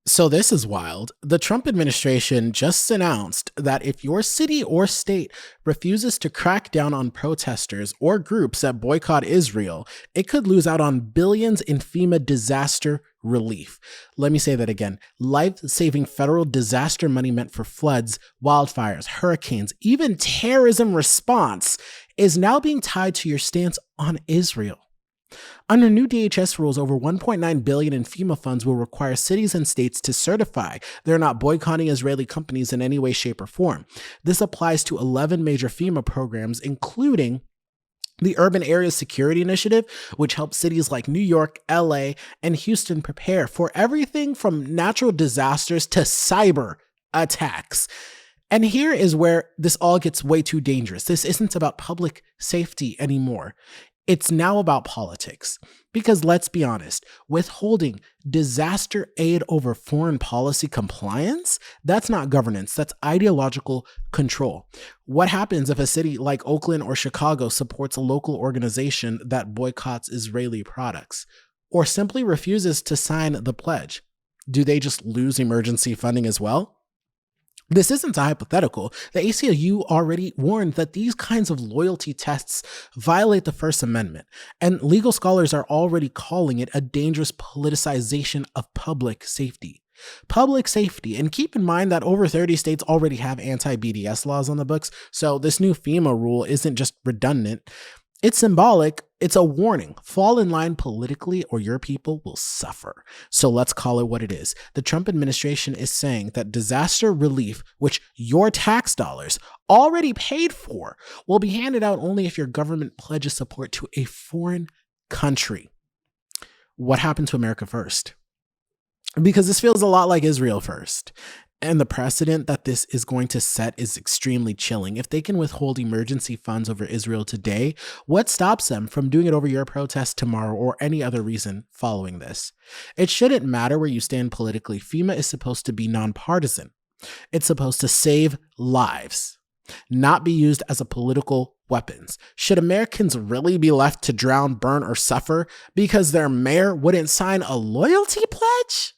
So this is wild. The Trump administration just announced that if your city or state refuses to crack down on protesters or groups that boycott Israel, it could lose out on billions in FEMA disaster relief. Let me say that again. Life-saving federal disaster money meant for floods, wildfires, hurricanes, even terrorism response is now being tied to your stance on Israel. Under new DHS rules, over 1.9 billion in FEMA funds will require cities and states to certify they're not boycotting Israeli companies in any way, shape, or form. This applies to 11 major FEMA programs, including the Urban Area Security Initiative, which helps cities like New York, LA, and Houston prepare for everything from natural disasters to cyber attacks. And here is where this all gets way too dangerous. This isn't about public safety anymore. It's now about politics. Because let's be honest, withholding disaster aid over foreign policy compliance, that's not governance, that's ideological control. What happens if a city like Oakland or Chicago supports a local organization that boycotts Israeli products or simply refuses to sign the pledge? Do they just lose emergency funding as well? This isn't a hypothetical. The ACLU already warned that these kinds of loyalty tests violate the First Amendment, and legal scholars are already calling it a dangerous politicization of public safety. Public safety, and keep in mind that over 30 states already have anti-BDS laws on the books, so this new FEMA rule isn't just redundant. It's symbolic. It's a warning. Fall in line politically or your people will suffer. So let's call it what it is. The Trump administration is saying that disaster relief, which your tax dollars already paid for, will be handed out only if your government pledges support to a foreign country. What happened to America first? Because this feels a lot like Israel first. And the precedent that this is going to set is extremely chilling. If they can withhold emergency funds over Israel today, what stops them from doing it over your protest tomorrow or any other reason following this? It shouldn't matter where you stand politically. FEMA is supposed to be nonpartisan. It's supposed to save lives, not be used as a political weapons. Should Americans really be left to drown, burn, or suffer because their mayor wouldn't sign a loyalty pledge?